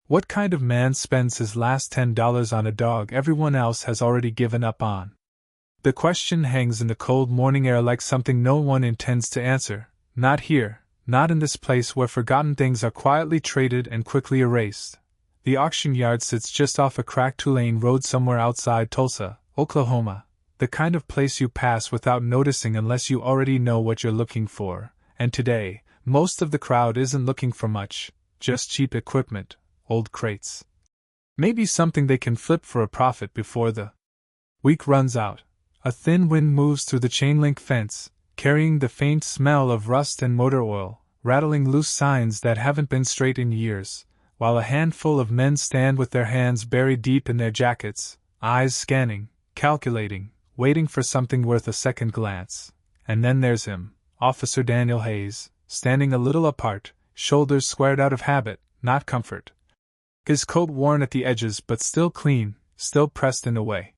What kind of man spends his last $10 on a dog everyone else has already given up on? The question hangs in the cold morning air like something no one intends to answer. Not here, not in this place where forgotten things are quietly traded and quickly erased. The auction yard sits just off a cracked two-lane road somewhere outside Tulsa, Oklahoma, the kind of place you pass without noticing unless you already know what you're looking for. And today, most of the crowd isn't looking for much, just cheap equipment, old crates. Maybe something they can flip for a profit before the week runs out. A thin wind moves through the chain-link fence, carrying the faint smell of rust and motor oil, rattling loose signs that haven't been straight in years, while a handful of men stand with their hands buried deep in their jackets, eyes scanning, calculating, waiting for something worth a second glance. And then there's him, Officer Daniel Hayes, standing a little apart, shoulders squared out of habit, not comfort. His coat worn at the edges but still clean, still pressed in a way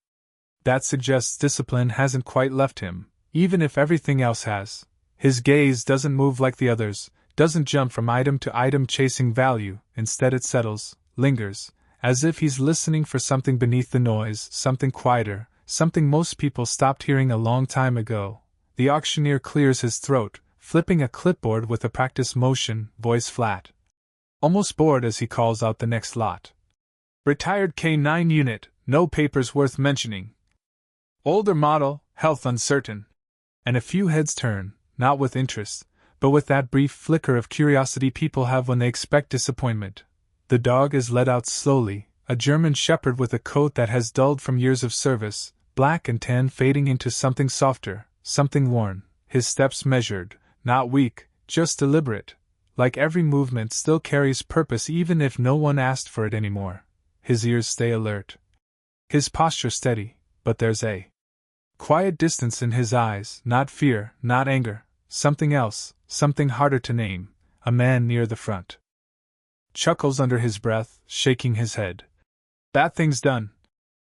that suggests discipline hasn't quite left him, even if everything else has. His gaze doesn't move like the others, doesn't jump from item to item chasing value, instead it settles, lingers, as if he's listening for something beneath the noise, something quieter, something most people stopped hearing a long time ago. The auctioneer clears his throat, flipping a clipboard with a practice motion, voice flat. Almost bored as he calls out the next lot. Retired K9 unit, no papers worth mentioning. Older model, health uncertain. And a few heads turn, not with interest, but with that brief flicker of curiosity people have when they expect disappointment. The dog is led out slowly, a German shepherd with a coat that has dulled from years of service, black and tan fading into something softer, something worn, his steps measured, not weak, just deliberate, like every movement still carries purpose even if no one asked for it anymore. His ears stay alert. His posture steady, but there's a quiet distance in his eyes, not fear, not anger, something else, something harder to name. A man near the front chuckles under his breath, shaking his head. That thing's done,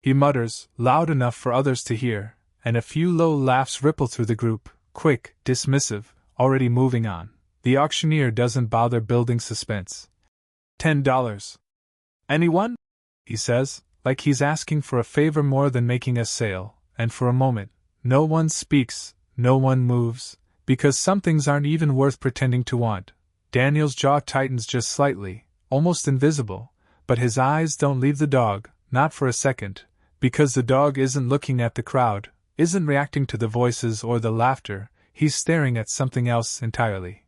he mutters, loud enough for others to hear, and a few low laughs ripple through the group, quick, dismissive, already moving on. The auctioneer doesn't bother building suspense. $10. Anyone? He says, like he's asking for a favor more than making a sale, and for a moment, no one speaks, no one moves, because some things aren't even worth pretending to want. Daniel's jaw tightens just slightly, almost invisible, but his eyes don't leave the dog, not for a second, because the dog isn't looking at the crowd, isn't reacting to the voices or the laughter, he's staring at something else entirely.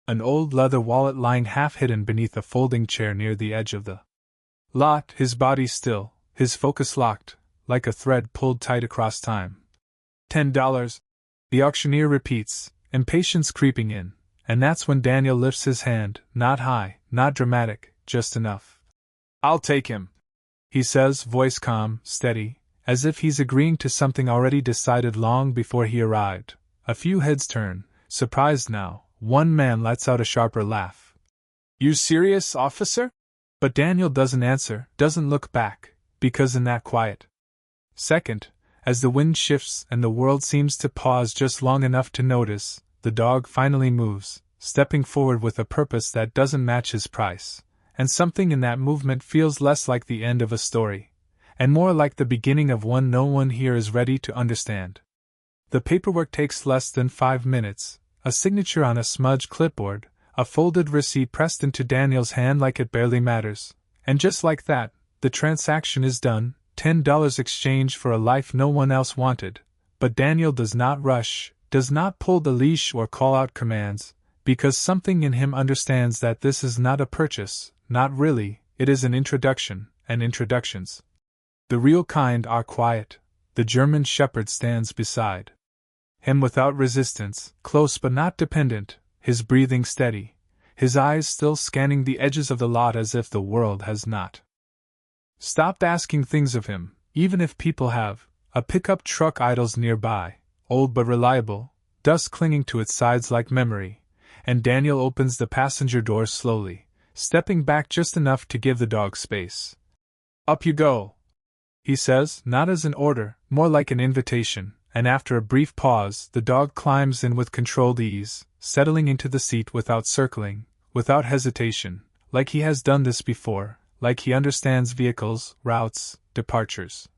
An old leather wallet lying half-hidden beneath a folding chair near the edge of the lot, his body still, his focus locked, like a thread pulled tight across time. $10, the auctioneer repeats, impatience creeping in, and that's when Daniel lifts his hand, not high, not dramatic, just enough. I'll take him, he says, voice calm, steady, as if he's agreeing to something already decided long before he arrived. A few heads turn, surprised now. One man lets out a sharper laugh. You serious, officer? But Daniel doesn't answer, doesn't look back, because in that quiet second, as the wind shifts and the world seems to pause just long enough to notice, the dog finally moves, stepping forward with a purpose that doesn't match his price, and something in that movement feels less like the end of a story, and more like the beginning of one no one here is ready to understand. The paperwork takes less than 5 minutes. A signature on a smudged clipboard, a folded receipt pressed into Daniel's hand like it barely matters, and just like that, the transaction is done, $10 exchanged for a life no one else wanted. But Daniel does not rush, does not pull the leash or call out commands, because something in him understands that this is not a purchase, not really, it is an introduction, and introductions, the real kind, are quiet. The German shepherd stands beside him without resistance, close but not dependent, his breathing steady, his eyes still scanning the edges of the lot as if the world has not stopped asking things of him, even if people have. A pickup truck idles nearby, old but reliable, dust clinging to its sides like memory, and Daniel opens the passenger door slowly, stepping back just enough to give the dog space. Up you go, he says, not as an order, more like an invitation. And after a brief pause, the dog climbs in with controlled ease, settling into the seat without circling, without hesitation, like he has done this before, like he understands vehicles, routes, departures.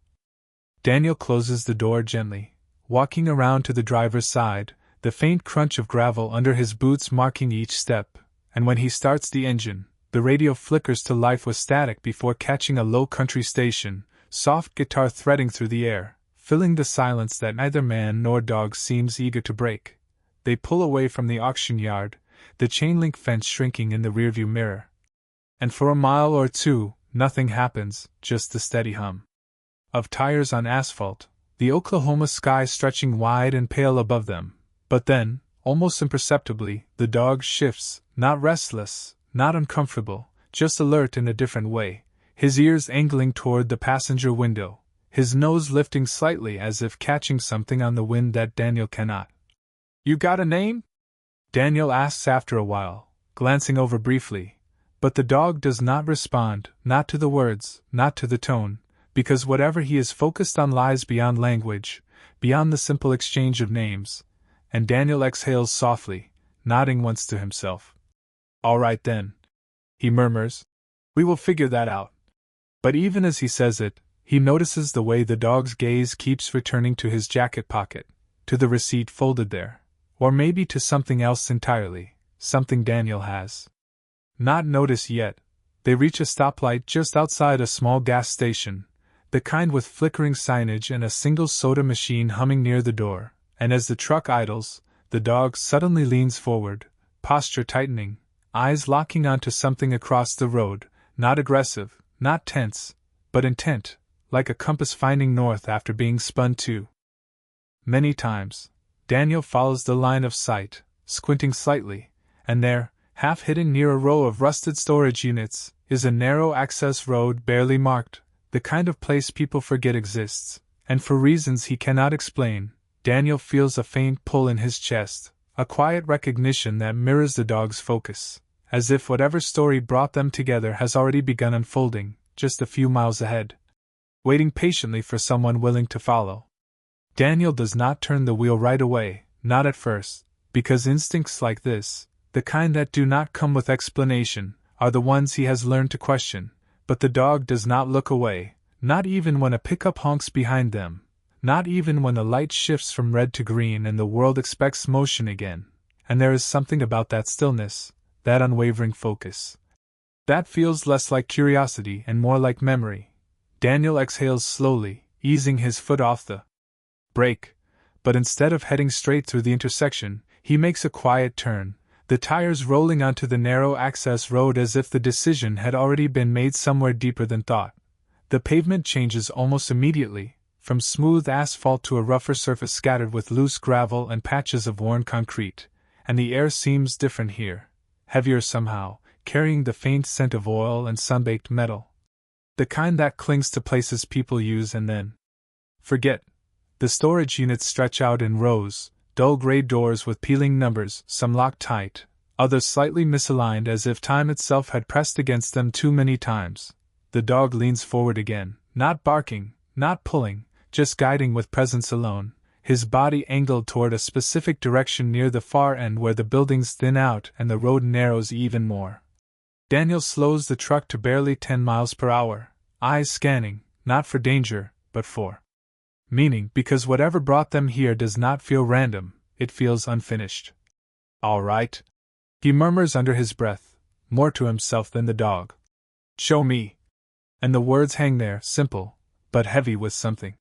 Daniel closes the door gently, walking around to the driver's side, the faint crunch of gravel under his boots marking each step, and when he starts the engine, the radio flickers to life with static before catching a low country station, soft guitar threading through the air, filling the silence that neither man nor dog seems eager to break. They pull away from the auction yard, the chain-link fence shrinking in the rearview mirror. And for a mile or two, nothing happens, just the steady hum of tires on asphalt, the Oklahoma sky stretching wide and pale above them. But then, almost imperceptibly, the dog shifts, not restless, not uncomfortable, just alert in a different way, his ears angling toward the passenger window, his nose lifting slightly as if catching something on the wind that Daniel cannot. "You got a name?" Daniel asks after a while, glancing over briefly, but the dog does not respond, not to the words, not to the tone, because whatever he is focused on lies beyond language, beyond the simple exchange of names, and Daniel exhales softly, nodding once to himself. "All right then," he murmurs, "we will figure that out." But even as he says it, he notices the way the dog's gaze keeps returning to his jacket pocket, to the receipt folded there, or maybe to something else entirely, something Daniel has not noticed yet. They reach a stoplight just outside a small gas station, the kind with flickering signage and a single soda machine humming near the door, and as the truck idles, the dog suddenly leans forward, posture tightening, eyes locking onto something across the road, not aggressive, not tense, but intent, like a compass finding north after being spun too many times. Daniel follows the line of sight, squinting slightly, and there, half hidden near a row of rusted storage units, is a narrow access road barely marked, the kind of place people forget exists, and for reasons he cannot explain, Daniel feels a faint pull in his chest, a quiet recognition that mirrors the dog's focus, as if whatever story brought them together has already begun unfolding, just a few miles ahead, waiting patiently for someone willing to follow. Daniel does not turn the wheel right away, not at first, because instincts like this, the kind that do not come with explanation, are the ones he has learned to question, but the dog does not look away, not even when a pickup honks behind them, not even when the light shifts from red to green and the world expects motion again, and there is something about that stillness, that unwavering focus, that feels less like curiosity and more like memory. Daniel exhales slowly, easing his foot off the brake, but instead of heading straight through the intersection, he makes a quiet turn, the tires rolling onto the narrow access road as if the decision had already been made somewhere deeper than thought. The pavement changes almost immediately, from smooth asphalt to a rougher surface scattered with loose gravel and patches of worn concrete, and the air seems different here, heavier somehow, carrying the faint scent of oil and sun-baked metal. The kind that clings to places people use and then forget. The storage units stretch out in rows, dull gray doors with peeling numbers, some locked tight, others slightly misaligned as if time itself had pressed against them too many times. The dog leans forward again, not barking, not pulling, just guiding with presence alone, his body angled toward a specific direction near the far end where the buildings thin out and the road narrows even more. Daniel slows the truck to barely 10 miles per hour, eyes scanning, not for danger, but for meaning, because whatever brought them here does not feel random, it feels unfinished. "All right," he murmurs under his breath, more to himself than the dog. "Show me." And the words hang there, simple, but heavy with something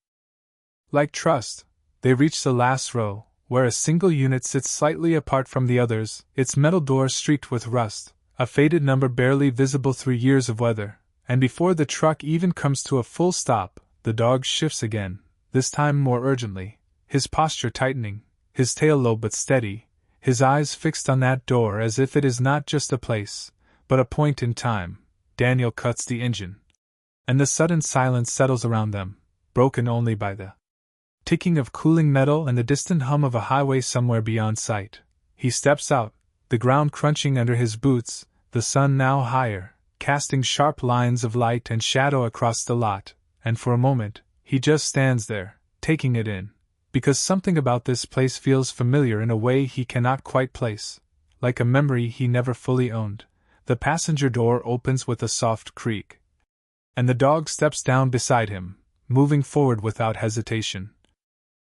like trust. They reach the last row, where a single unit sits slightly apart from the others, its metal door streaked with rust, a faded number barely visible through years of weather, and before the truck even comes to a full stop, the dog shifts again, this time more urgently, his posture tightening, his tail low but steady, his eyes fixed on that door as if it is not just a place, but a point in time. Daniel cuts the engine, and the sudden silence settles around them, broken only by the ticking of cooling metal and the distant hum of a highway somewhere beyond sight. He steps out, the ground crunching under his boots, the sun now higher, casting sharp lines of light and shadow across the lot, and for a moment, he just stands there, taking it in, because something about this place feels familiar in a way he cannot quite place, like a memory he never fully owned. The passenger door opens with a soft creak, And the dog steps down beside him, moving forward without hesitation.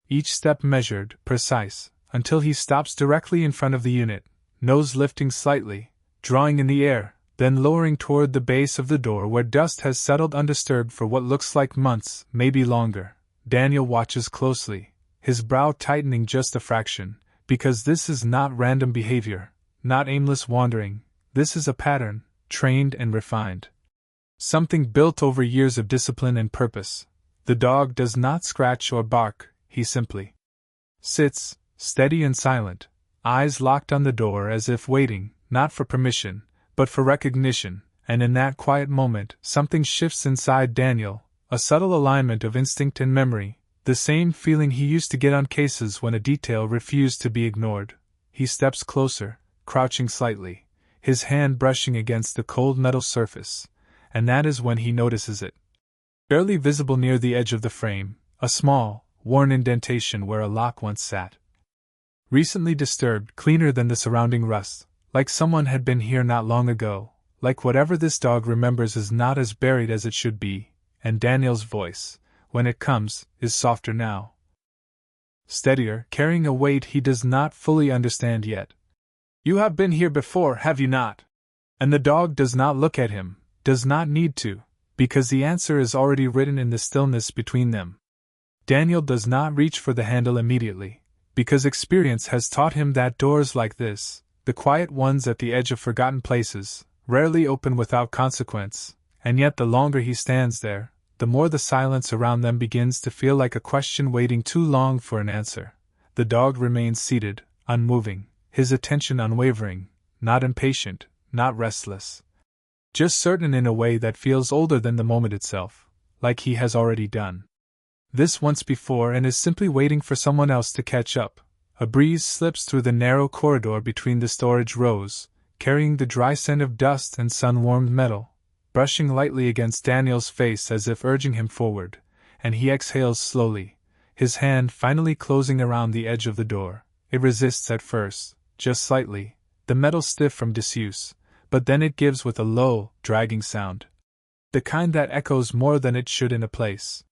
Each step measured, precise, until he stops directly in front of the unit, nose lifting slightly, drawing in the air, then lowering toward the base of the door where dust has settled undisturbed for what looks like months, maybe longer. Daniel watches closely, his brow tightening just a fraction, because this is not random behavior, not aimless wandering, this is a pattern, trained and refined. Something built over years of discipline and purpose. The dog does not scratch or bark, he simply sits, steady and silent, eyes locked on the door as if waiting, not for permission, but for recognition, and in that quiet moment something shifts inside Daniel, a subtle alignment of instinct and memory, the same feeling he used to get on cases when a detail refused to be ignored. He steps closer, crouching slightly, his hand brushing against the cold metal surface, and that is when he notices it. Barely visible near the edge of the frame, a small, worn indentation where a lock once sat. Recently disturbed, cleaner than the surrounding rust, like someone had been here not long ago, like whatever this dog remembers is not as buried as it should be, and Daniel's voice, when it comes, is softer now. Steadier, carrying a weight he does not fully understand yet. "You have been here before, have you not?" And the dog does not look at him, does not need to, because the answer is already written in the stillness between them. Daniel does not reach for the handle immediately, because experience has taught him that doors like this, the quiet ones at the edge of forgotten places, rarely open without consequence, and yet the longer he stands there, the more the silence around them begins to feel like a question waiting too long for an answer. The dog remains seated, unmoving, his attention unwavering, not impatient, not restless. Just certain in a way that feels older than the moment itself, like he has already done this once before and is simply waiting for someone else to catch up. A breeze slips through the narrow corridor between the storage rows, carrying the dry scent of dust and sun-warmed metal, brushing lightly against Daniel's face as if urging him forward, and he exhales slowly, his hand finally closing around the edge of the door. It resists at first, just slightly, the metal stiff from disuse, but then it gives with a low, dragging sound. The kind that echoes more than it should in a place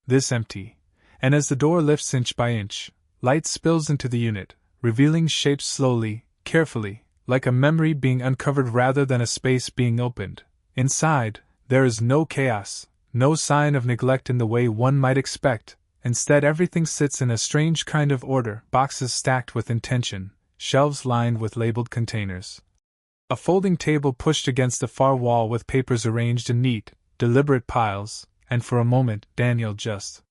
this empty, and as the door lifts inch by inch, light spills into the unit, revealing shapes slowly, carefully, like a memory being uncovered rather than a space being opened. Inside, there is no chaos, no sign of neglect in the way one might expect. Instead, everything sits in a strange kind of order, boxes stacked with intention, shelves lined with labeled containers. A folding table pushed against the far wall with papers arranged in neat, deliberate piles, and for a moment Daniel just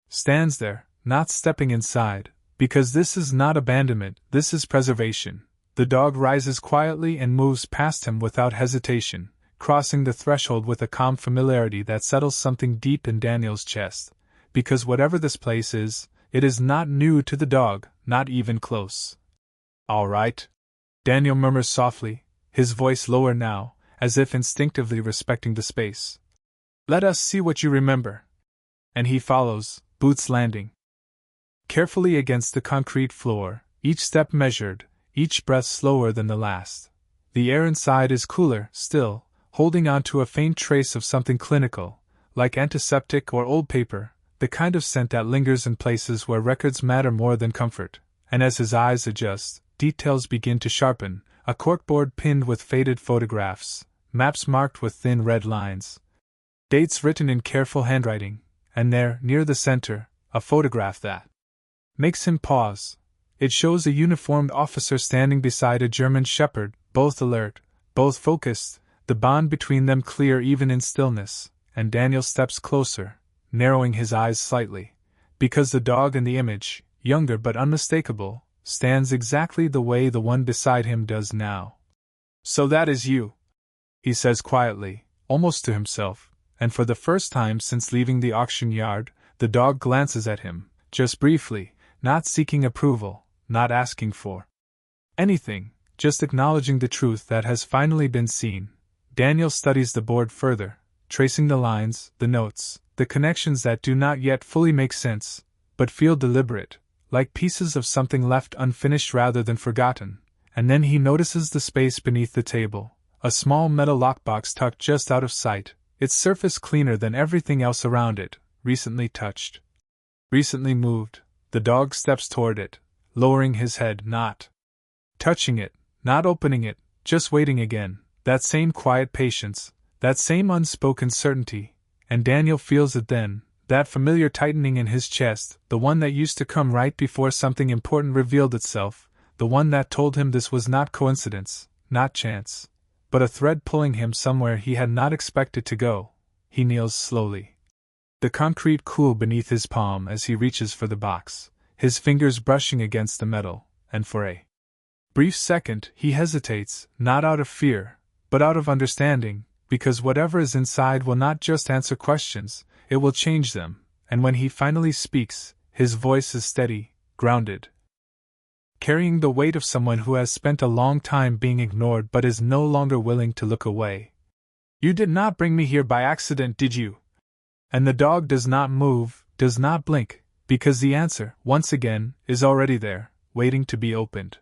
stands there, not stepping inside, because this is not abandonment, this is preservation. The dog rises quietly and moves past him without hesitation, crossing the threshold with a calm familiarity that settles something deep in Daniel's chest, because whatever this place is, it is not new to the dog, not even close. "All right," Daniel murmurs softly, his voice lower now, as if instinctively respecting the space. "Let us see what you remember." And he follows, boots landing carefully against the concrete floor, each step measured, each breath slower than the last. The air inside is cooler, still, holding on to a faint trace of something clinical, like antiseptic or old paper, the kind of scent that lingers in places where records matter more than comfort. And as his eyes adjust, details begin to sharpen, a corkboard pinned with faded photographs, maps marked with thin red lines, dates written in careful handwriting, and there, near the center, a photograph that makes him pause. It shows a uniformed officer standing beside a German shepherd, both alert, both focused, the bond between them clear even in stillness, and Daniel steps closer, narrowing his eyes slightly, because the dog in the image, younger but unmistakable, stands exactly the way the one beside him does now. "So that is you," he says quietly, almost to himself, and for the first time since leaving the auction yard, the dog glances at him, just briefly, not seeking approval, not asking for anything, just acknowledging the truth that has finally been seen. Daniel studies the board further, tracing the lines, the notes, the connections that do not yet fully make sense, but feel deliberate, like pieces of something left unfinished rather than forgotten. And then he notices the space beneath the table, a small metal lockbox tucked just out of sight, its surface cleaner than everything else around it, recently touched. Recently moved. The dog steps toward it, lowering his head, not touching it, not opening it, just waiting again, that same quiet patience, that same unspoken certainty, and Daniel feels it then, that familiar tightening in his chest, the one that used to come right before something important revealed itself, the one that told him this was not coincidence, not chance, but a thread pulling him somewhere he had not expected to go. He kneels slowly. The concrete cool beneath his palm as he reaches for the box, his fingers brushing against the metal, and for a brief second he hesitates, not out of fear, but out of understanding, because whatever is inside will not just answer questions, it will change them, and when he finally speaks, his voice is steady, grounded, carrying the weight of someone who has spent a long time being ignored but is no longer willing to look away. "You did not bring me here by accident, did you?" And the dog does not move, does not blink, because the answer, once again, is already there, waiting to be opened.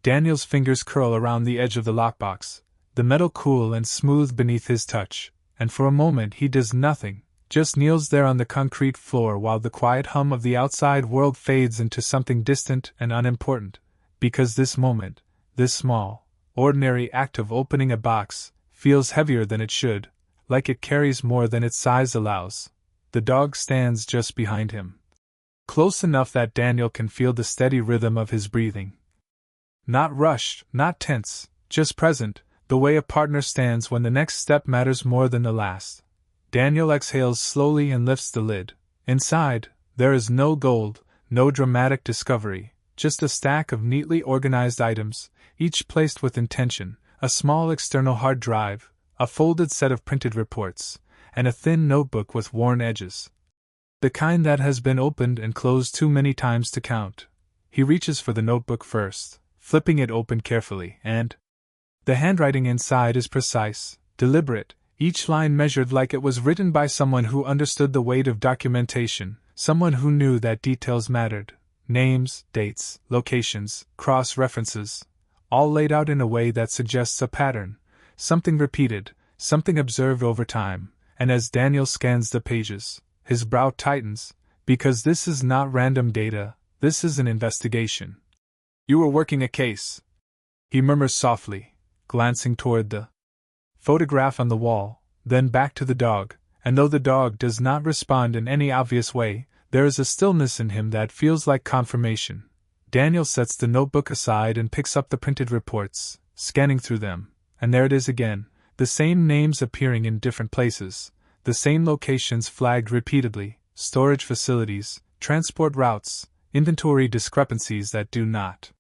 Daniel's fingers curl around the edge of the lockbox, the metal cool and smooth beneath his touch, and for a moment he does nothing, just kneels there on the concrete floor while the quiet hum of the outside world fades into something distant and unimportant, because this moment, this small, ordinary act of opening a box, feels heavier than it should, like it carries more than its size allows. The dog stands just behind him, close enough that Daniel can feel the steady rhythm of his breathing. Not rushed, not tense, just present, the way a partner stands when the next step matters more than the last. Daniel exhales slowly and lifts the lid. Inside, there is no gold, no dramatic discovery, just a stack of neatly organized items, each placed with intention, a small external hard drive, a folded set of printed reports, and a thin notebook with worn edges. The kind that has been opened and closed too many times to count. He reaches for the notebook first, flipping it open carefully, and the handwriting inside is precise, deliberate, each line measured like it was written by someone who understood the weight of documentation, someone who knew that details mattered. Names, dates, locations, cross-references, all laid out in a way that suggests a pattern, something repeated, something observed over time, and as Daniel scans the pages, his brow tightens, because this is not random data, this is an investigation. "You were working a case," he murmurs softly, glancing toward the photograph on the wall, then back to the dog, and though the dog does not respond in any obvious way, there is a stillness in him that feels like confirmation. Daniel sets the notebook aside and picks up the printed reports, scanning through them, and there it is again, the same names appearing in different places, the same locations flagged repeatedly, storage facilities, transport routes, inventory discrepancies that do not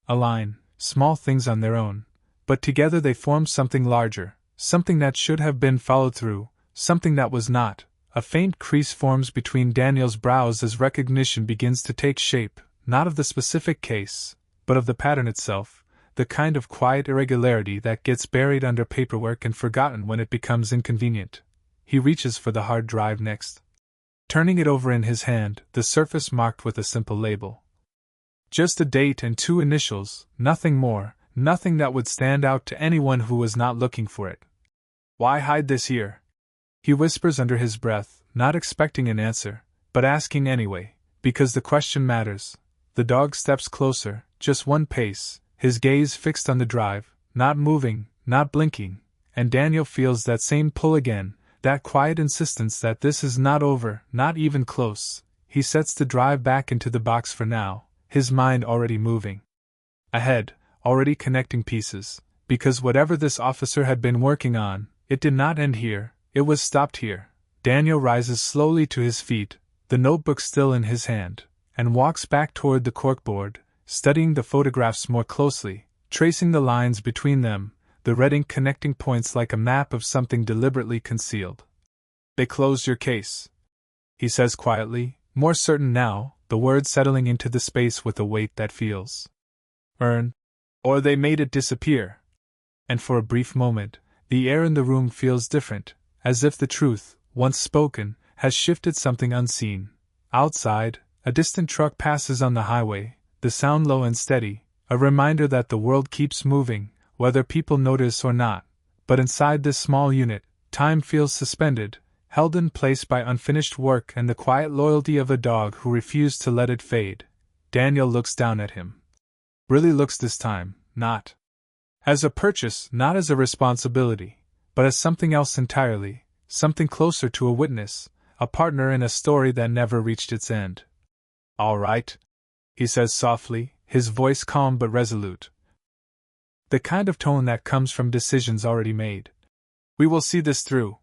align, small things on their own, but together they form something larger, something that should have been followed through, something that was not. A faint crease forms between Daniel's brows as recognition begins to take shape, not of the specific case, but of the pattern itself, the kind of quiet irregularity that gets buried under paperwork and forgotten when it becomes inconvenient. He reaches for the hard drive next, turning it over in his hand, the surface marked with a simple label. Just a date and 2 initials, nothing more, nothing that would stand out to anyone who was not looking for it. "Why hide this here?" he whispers under his breath, not expecting an answer, but asking anyway, because the question matters. The dog steps closer, just one pace, his gaze fixed on the drive, not moving, not blinking, and Daniel feels that same pull again, that quiet insistence that this is not over, not even close. He sets the drive back into the box for now, his mind already moving ahead, already connecting pieces, because whatever this officer had been working on, it did not end here, it was stopped here. Daniel rises slowly to his feet, the notebook still in his hand, and walks back toward the corkboard, studying the photographs more closely, tracing the lines between them, the red ink connecting points like a map of something deliberately concealed. "They closed your case," he says quietly, more certain now, the words settling into the space with a weight that feels earned. "Or they made it disappear." And for a brief moment, the air in the room feels different, as if the truth, once spoken, has shifted something unseen. Outside, a distant truck passes on the highway, the sound low and steady, a reminder that the world keeps moving, whether people notice or not. But inside this small unit, Time feels suspended, held in place by unfinished work and the quiet loyalty of a dog who refused to let it fade. Daniel looks down at him. Really looks this time, not as a purchase, not as a responsibility, but as something else entirely, something closer to a witness, a partner in a story that never reached its end. "All right," he says softly, his voice calm but resolute. The kind of tone that comes from decisions already made. "We will see this through."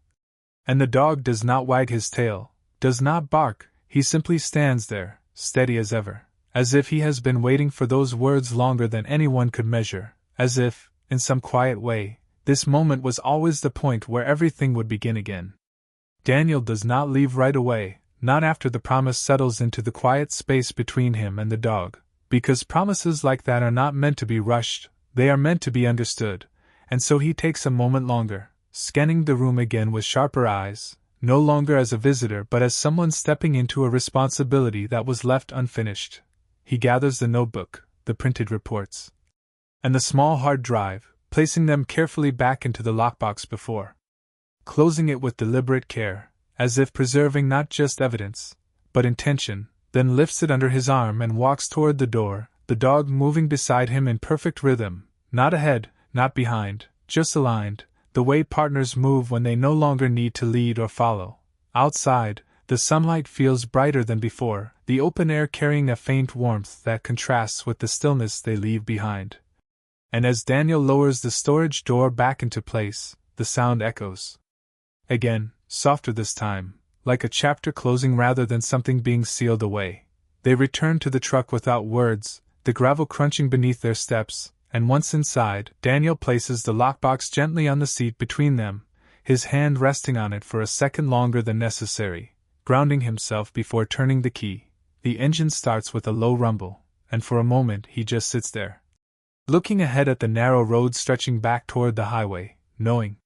And the dog does not wag his tail, does not bark, he simply stands there, steady as ever, as if he has been waiting for those words longer than anyone could measure, as if, in some quiet way, this moment was always the point where everything would begin again. Daniel does not leave right away, not after the promise settles into the quiet space between him and the dog, because promises like that are not meant to be rushed, they are meant to be understood, and so he takes a moment longer, scanning the room again with sharper eyes, no longer as a visitor but as someone stepping into a responsibility that was left unfinished. He gathers the notebook, the printed reports, and the small hard drive, placing them carefully back into the lockbox before closing it with deliberate care, as if preserving not just evidence, but intention, then lifts it under his arm and walks toward the door, the dog moving beside him in perfect rhythm, not ahead, not behind, just aligned, the way partners move when they no longer need to lead or follow. Outside, the sunlight feels brighter than before, the open air carrying a faint warmth that contrasts with the stillness they leave behind. And as Daniel lowers the storage door back into place, the sound echoes. Again, softer this time, like a chapter closing rather than something being sealed away. They return to the truck without words, the gravel crunching beneath their steps, and once inside, Daniel places the lockbox gently on the seat between them, his hand resting on it for a second longer than necessary, grounding himself before turning the key. The engine starts with a low rumble, and for a moment he just sits there, looking ahead at the narrow road stretching back toward the highway, knowing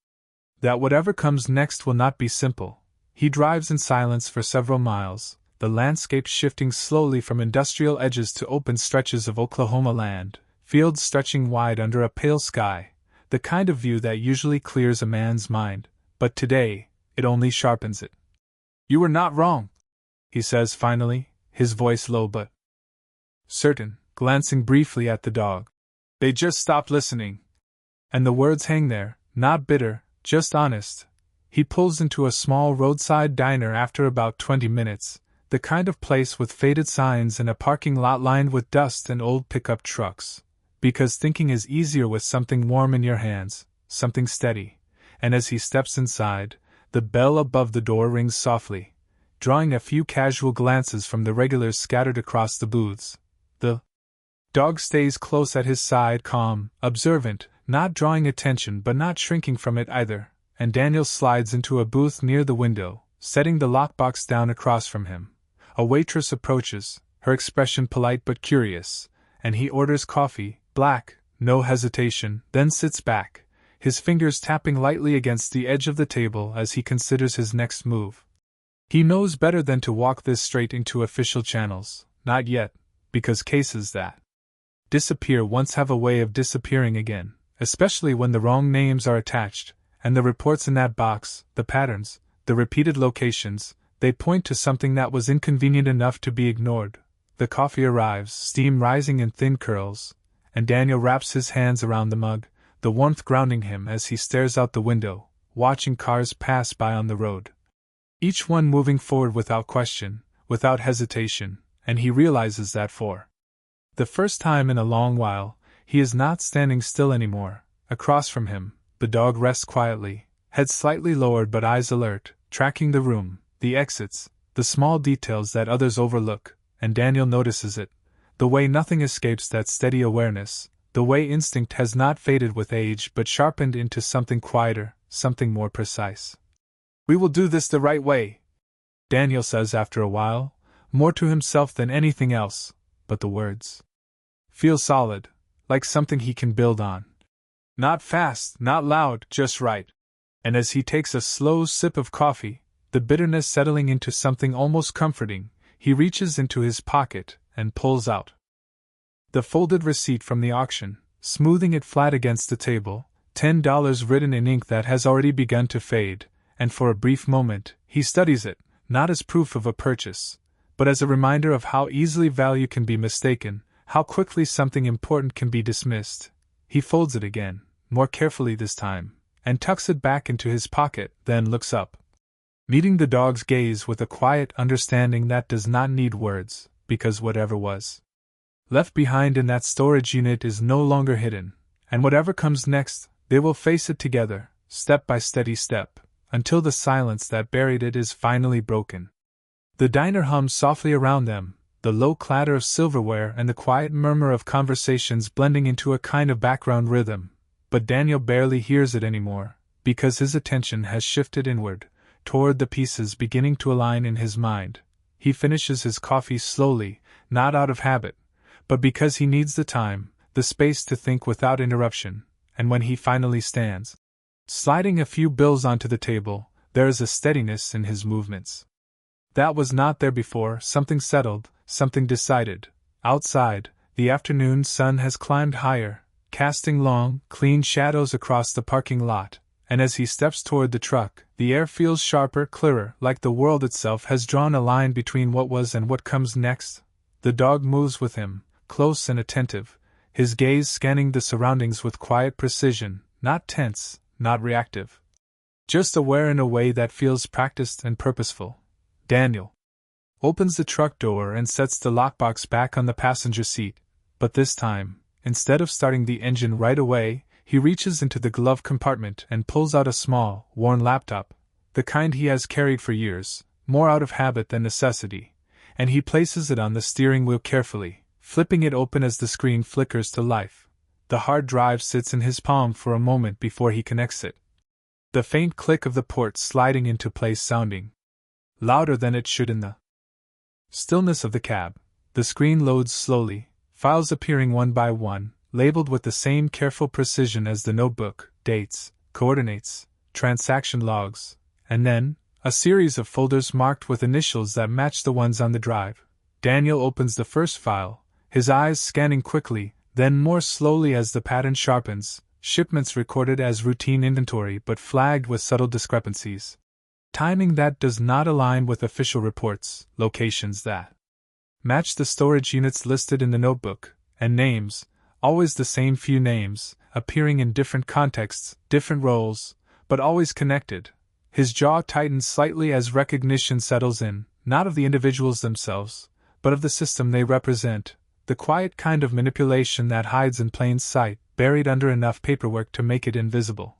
that whatever comes next will not be simple. He drives in silence for several miles, the landscape shifting slowly from industrial edges to open stretches of Oklahoma land, fields stretching wide under a pale sky, the kind of view that usually clears a man's mind, but today, it only sharpens it. "You were not wrong," he says finally, his voice low but certain, glancing briefly at the dog. "They just stopped listening." And the words hang there, not bitter, just honest. He pulls into a small roadside diner after about 20 minutes, the kind of place with faded signs and a parking lot lined with dust and old pickup trucks. Because thinking is easier with something warm in your hands, something steady. And as he steps inside, the bell above the door rings softly, drawing a few casual glances from the regulars scattered across the booths. The dog stays close at his side, calm, observant, not drawing attention but not shrinking from it either, and Daniel slides into a booth near the window, setting the lockbox down across from him. A waitress approaches, her expression polite but curious, and he orders coffee, black, no hesitation, then sits back, his fingers tapping lightly against the edge of the table as he considers his next move. He knows better than to walk this straight into official channels, not yet, because cases that disappear once have a way of disappearing again, especially when the wrong names are attached, and the reports in that box, the patterns, the repeated locations, they point to something that was inconvenient enough to be ignored. The coffee arrives, steam rising in thin curls, and Daniel wraps his hands around the mug, the warmth grounding him as he stares out the window, watching cars pass by on the road. Each one moving forward without question, without hesitation, and he realizes that for the first time in a long while, he is not standing still anymore. Across from him, the dog rests quietly, head slightly lowered but eyes alert, tracking the room, the exits, the small details that others overlook, and Daniel notices it, the way nothing escapes that steady awareness, the way instinct has not faded with age but sharpened into something quieter, something more precise. "We will do this the right way," Daniel says after a while, more to himself than anything else, but the words feel solid, like something he can build on. Not fast, not loud, just right. And as he takes a slow sip of coffee, the bitterness settling into something almost comforting, he reaches into his pocket and pulls out the folded receipt from the auction, smoothing it flat against the table, $10 written in ink that has already begun to fade, and for a brief moment, he studies it, not as proof of a purchase, but as a reminder of how easily value can be mistaken, how quickly something important can be dismissed. He folds it again, more carefully this time, and tucks it back into his pocket, then looks up, meeting the dog's gaze with a quiet understanding that does not need words, because whatever was left behind in that storage unit is no longer hidden, and whatever comes next, they will face it together, step by steady step, until the silence that buried it is finally broken. The diner hums softly around them, the low clatter of silverware and the quiet murmur of conversations blending into a kind of background rhythm, but Daniel barely hears it anymore, because his attention has shifted inward, toward the pieces beginning to align in his mind. He finishes his coffee slowly, not out of habit, but because he needs the time, the space to think without interruption, and when he finally stands, sliding a few bills onto the table, there is a steadiness in his movements that was not there before, something settled, something decided. Outside, the afternoon sun has climbed higher, casting long, clean shadows across the parking lot, and as he steps toward the truck, the air feels sharper, clearer, like the world itself has drawn a line between what was and what comes next. The dog moves with him, close and attentive, his gaze scanning the surroundings with quiet precision, not tense, not reactive, just aware in a way that feels practiced and purposeful. Daniel opens the truck door and sets the lockbox back on the passenger seat, but this time, instead of starting the engine right away, he reaches into the glove compartment and pulls out a small, worn laptop, the kind he has carried for years, more out of habit than necessity, and he places it on the steering wheel carefully, flipping it open as the screen flickers to life. The hard drive sits in his palm for a moment before he connects it, the faint click of the ports sliding into place sounding louder than it should in the stillness of the cab. The screen loads slowly, files appearing one by one, labeled with the same careful precision as the notebook, dates, coordinates, transaction logs, and then, a series of folders marked with initials that match the ones on the drive. Daniel opens the first file, his eyes scanning quickly, then more slowly as the pattern sharpens, shipments recorded as routine inventory but flagged with subtle discrepancies. Timing that does not align with official reports, locations that match the storage units listed in the notebook, and names, always the same few names, appearing in different contexts, different roles, but always connected. His jaw tightens slightly as recognition settles in, not of the individuals themselves, but of the system they represent, the quiet kind of manipulation that hides in plain sight, buried under enough paperwork to make it invisible.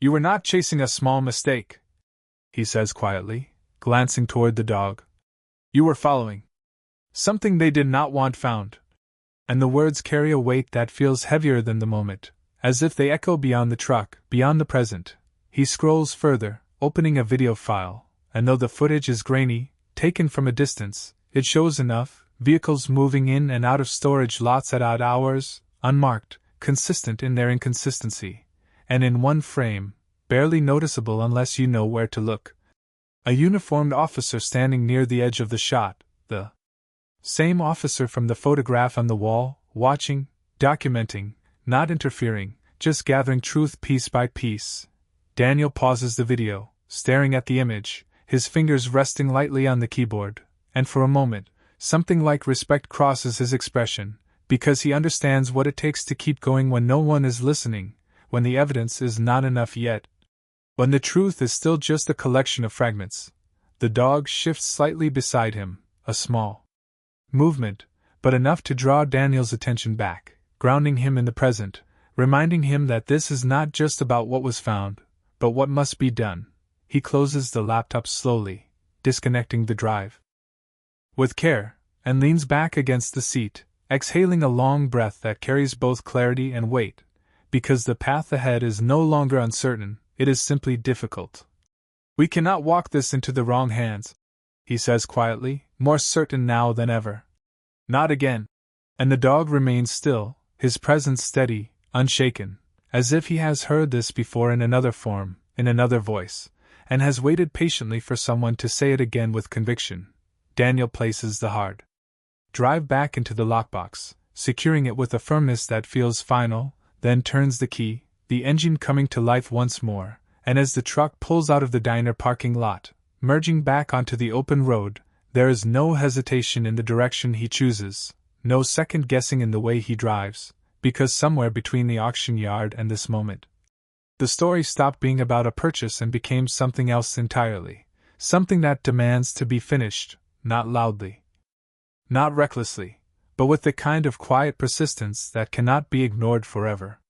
"You were not chasing a small mistake," he says quietly, glancing toward the dog. "You were following something they did not want found." And the words carry a weight that feels heavier than the moment, as if they echo beyond the truck, beyond the present. He scrolls further, opening a video file, and though the footage is grainy, taken from a distance, it shows enough: vehicles moving in and out of storage lots at odd hours, unmarked, consistent in their inconsistency, and in one frame, barely noticeable unless you know where to look, a uniformed officer standing near the edge of the shot, the same officer from the photograph on the wall, watching, documenting, not interfering, just gathering truth piece by piece. Daniel pauses the video, staring at the image, his fingers resting lightly on the keyboard, and for a moment, something like respect crosses his expression, because he understands what it takes to keep going when no one is listening, when the evidence is not enough yet, when the truth is still just a collection of fragments. The dog shifts slightly beside him, a small movement, but enough to draw Daniel's attention back, grounding him in the present, reminding him that this is not just about what was found, but what must be done. He closes the laptop slowly, disconnecting the drive with care, and leans back against the seat, exhaling a long breath that carries both clarity and weight, because the path ahead is no longer uncertain, it is simply difficult. "We cannot walk this into the wrong hands," he says quietly, more certain now than ever. "Not again." And the dog remains still, his presence steady, unshaken, as if he has heard this before in another form, in another voice, and has waited patiently for someone to say it again with conviction. Daniel places the hard drive back into the lockbox, securing it with a firmness that feels final, then turns the key, the engine coming to life once more, and as the truck pulls out of the diner parking lot, merging back onto the open road, there is no hesitation in the direction he chooses, no second guessing in the way he drives, because somewhere between the auction yard and this moment, the story stopped being about a purchase and became something else entirely, something that demands to be finished, not loudly, not recklessly, but with the kind of quiet persistence that cannot be ignored forever.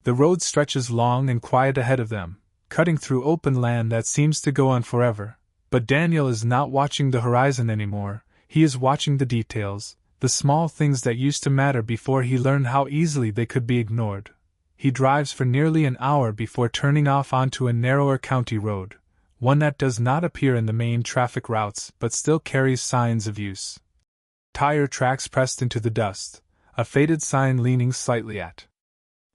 The road stretches long and quiet ahead of them, cutting through open land that seems to go on forever, but Daniel is not watching the horizon anymore. He is watching the details, the small things that used to matter before he learned how easily they could be ignored. He drives for nearly an hour before turning off onto a narrower county road, one that does not appear in the main traffic routes but still carries signs of use. Tire tracks pressed into the dust, a faded sign leaning slightly at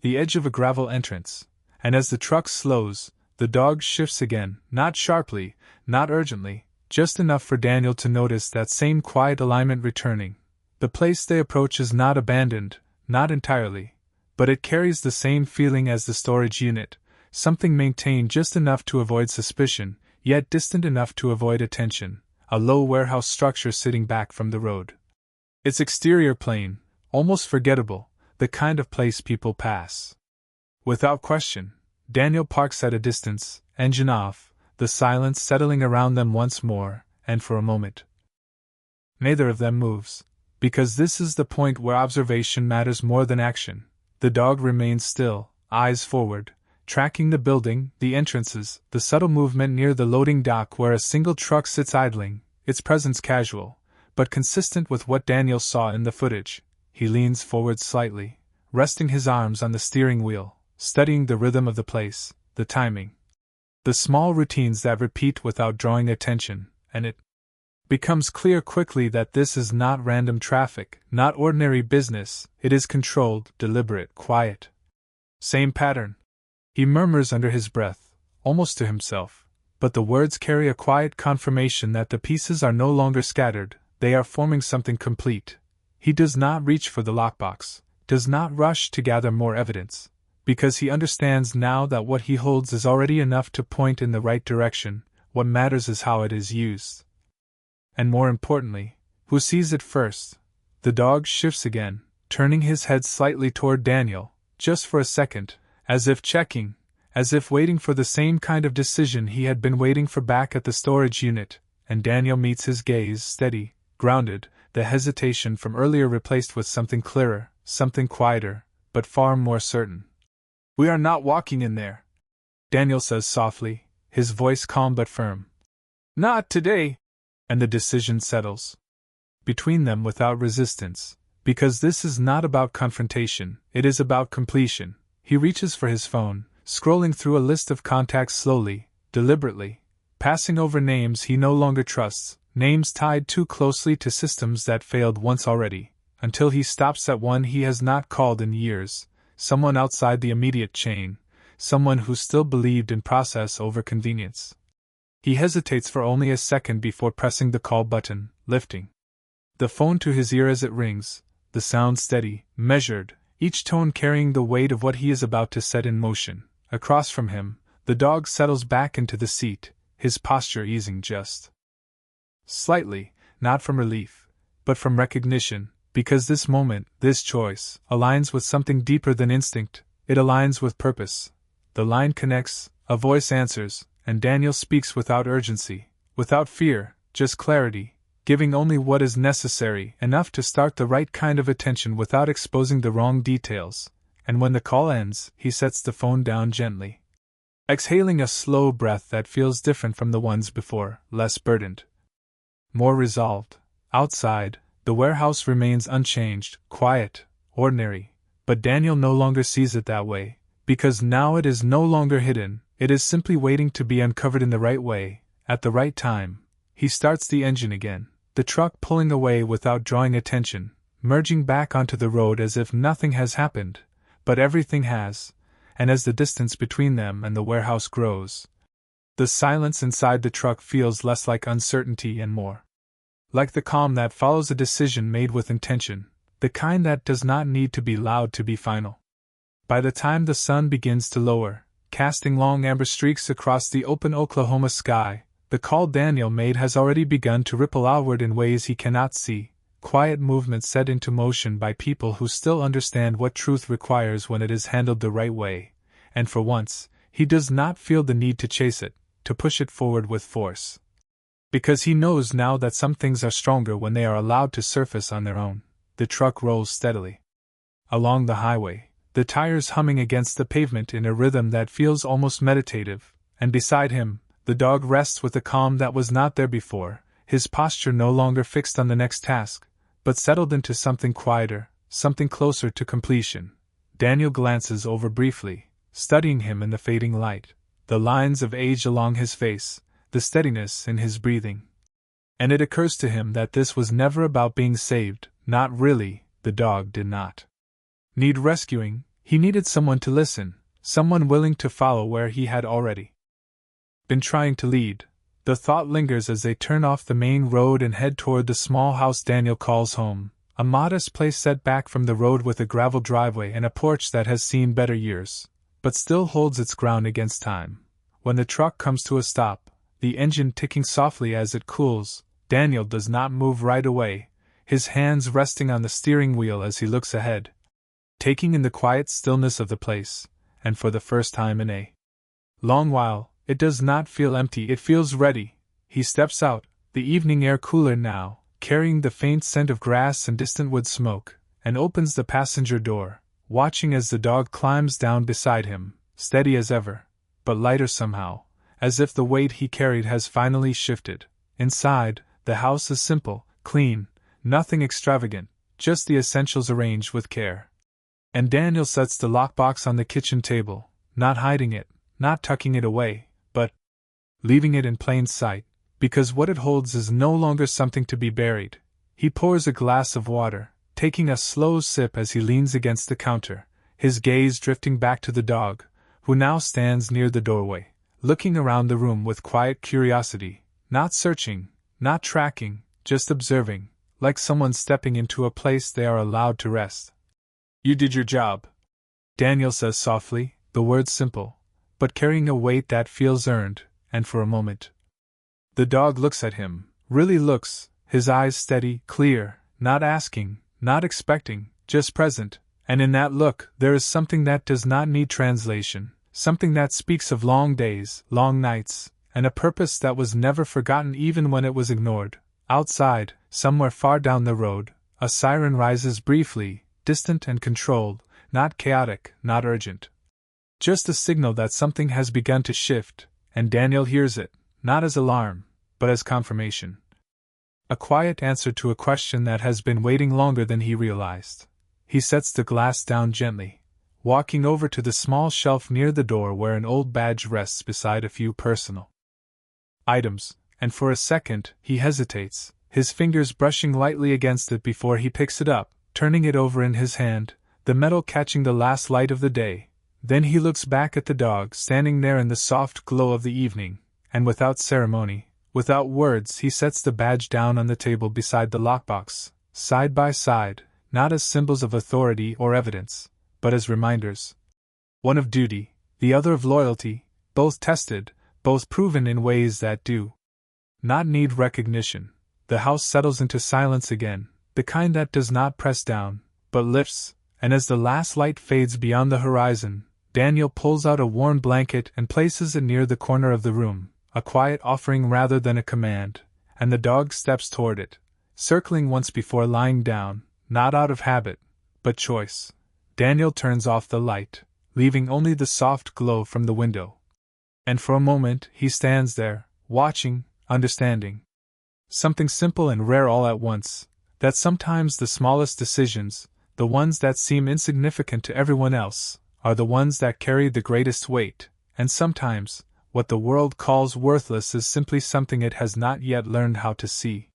the edge of a gravel entrance, and as the truck slows, the dog shifts again, not sharply, not urgently, just enough for Daniel to notice that same quiet alignment returning. The place they approach is not abandoned, not entirely, but it carries the same feeling as the storage unit, something maintained just enough to avoid suspicion, yet distant enough to avoid attention, a low warehouse structure sitting back from the road. Its exterior plain, almost forgettable, the kind of place people pass. Without question, Daniel parks at a distance, engine off, the silence settling around them once more, and for a moment, neither of them moves, because this is the point where observation matters more than action. The dog remains still, eyes forward, tracking the building, the entrances, the subtle movement near the loading dock where a single truck sits idling, its presence casual, but consistent with what Daniel saw in the footage. He leans forward slightly, resting his arms on the steering wheel, studying the rhythm of the place, the timing, the small routines that repeat without drawing attention, and it becomes clear quickly that this is not random traffic, not ordinary business. It is controlled, deliberate, quiet. Same pattern, he murmurs under his breath, almost to himself, but the words carry a quiet confirmation that the pieces are no longer scattered, they are forming something complete. He does not reach for the lockbox, does not rush to gather more evidence, because he understands now that what he holds is already enough to point in the right direction. What matters is how it is used. And more importantly, who sees it first. The dog shifts again, turning his head slightly toward Daniel, just for a second, as if checking, as if waiting for the same kind of decision he had been waiting for back at the storage unit, and Daniel meets his gaze, steady, grounded, the hesitation from earlier replaced with something clearer, something quieter, but far more certain. "We are not walking in there," Daniel says softly, his voice calm but firm. "Not today." And the decision settles between them without resistance, because this is not about confrontation, it is about completion. He reaches for his phone, scrolling through a list of contacts slowly, deliberately, passing over names he no longer trusts, names tied too closely to systems that failed once already, until he stops at one he has not called in years, someone outside the immediate chain, someone who still believed in process over convenience. He hesitates for only a second before pressing the call button, lifting the phone to his ear as it rings, the sound steady, measured, each tone carrying the weight of what he is about to set in motion. Across from him, the dog settles back into the seat, his posture easing just slightly, not from relief, but from recognition, because this moment, this choice, aligns with something deeper than instinct, it aligns with purpose. The line connects, a voice answers, and Daniel speaks without urgency, without fear, just clarity, giving only what is necessary, enough to start the right kind of attention without exposing the wrong details, and when the call ends, he sets the phone down gently, exhaling a slow breath that feels different from the ones before, less burdened, more resolved. Outside, the warehouse remains unchanged, quiet, ordinary, but Daniel no longer sees it that way, because now it is no longer hidden, it is simply waiting to be uncovered in the right way, at the right time. He starts the engine again, the truck pulling away without drawing attention, merging back onto the road as if nothing has happened, but everything has, and as the distance between them and the warehouse grows, the silence inside the truck feels less like uncertainty and more like the calm that follows a decision made with intention, the kind that does not need to be loud to be final. By the time the sun begins to lower, casting long amber streaks across the open Oklahoma sky, the call Daniel made has already begun to ripple outward in ways he cannot see, quiet movements set into motion by people who still understand what truth requires when it is handled the right way, and for once, he does not feel the need to chase it, to push it forward with force. Because he knows now that some things are stronger when they are allowed to surface on their own. The truck rolls steadily along the highway, the tires humming against the pavement in a rhythm that feels almost meditative, and beside him, the dog rests with a calm that was not there before, his posture no longer fixed on the next task, but settled into something quieter, something closer to completion. Daniel glances over briefly, studying him in the fading light, the lines of age along his face, the steadiness in his breathing. And it occurs to him that this was never about being saved, not really. The dog did not need rescuing, he needed someone to listen, someone willing to follow where he had already been trying to lead. The thought lingers as they turn off the main road and head toward the small house Daniel calls home, a modest place set back from the road with a gravel driveway and a porch that has seen better years, but still holds its ground against time. When the truck comes to a stop, the engine ticking softly as it cools, Daniel does not move right away, his hands resting on the steering wheel as he looks ahead, taking in the quiet stillness of the place, and for the first time in a long while, it does not feel empty, it feels ready. He steps out, the evening air cooler now, carrying the faint scent of grass and distant wood smoke, and opens the passenger door, watching as the dog climbs down beside him, steady as ever, but lighter somehow, as if the weight he carried has finally shifted. Inside, the house is simple, clean, nothing extravagant, just the essentials arranged with care. And Daniel sets the lockbox on the kitchen table, not hiding it, not tucking it away, but leaving it in plain sight, because what it holds is no longer something to be buried. He pours a glass of water, taking a slow sip as he leans against the counter, his gaze drifting back to the dog, who now stands near the doorway, looking around the room with quiet curiosity, not searching, not tracking, just observing, like someone stepping into a place they are allowed to rest. "You did your job," Daniel says softly, the words simple, but carrying a weight that feels earned, and for a moment, the dog looks at him, really looks, his eyes steady, clear, not asking, not expecting, just present, and in that look there is something that does not need translation, something that speaks of long days, long nights, and a purpose that was never forgotten even when it was ignored. Outside, somewhere far down the road, a siren rises briefly, distant and controlled, not chaotic, not urgent. Just a signal that something has begun to shift, and Daniel hears it, not as alarm, but as confirmation. A quiet answer to a question that has been waiting longer than he realized. He sets the glass down gently, walking over to the small shelf near the door where an old badge rests beside a few personal items, and for a second he hesitates, his fingers brushing lightly against it before he picks it up, turning it over in his hand, the metal catching the last light of the day. Then he looks back at the dog standing there in the soft glow of the evening, and without ceremony, without words, he sets the badge down on the table beside the lockbox, side by side, not as symbols of authority or evidence, but as reminders. One of duty, the other of loyalty, both tested, both proven in ways that do not need recognition. The house settles into silence again, the kind that does not press down, but lifts, and as the last light fades beyond the horizon, Daniel pulls out a warm blanket and places it near the corner of the room, a quiet offering rather than a command, and the dog steps toward it, circling once before lying down, not out of habit, but choice. Daniel turns off the light, leaving only the soft glow from the window. And for a moment he stands there, watching, understanding. Something simple and rare all at once, that sometimes the smallest decisions, the ones that seem insignificant to everyone else, are the ones that carry the greatest weight, and sometimes, what the world calls worthless is simply something it has not yet learned how to see.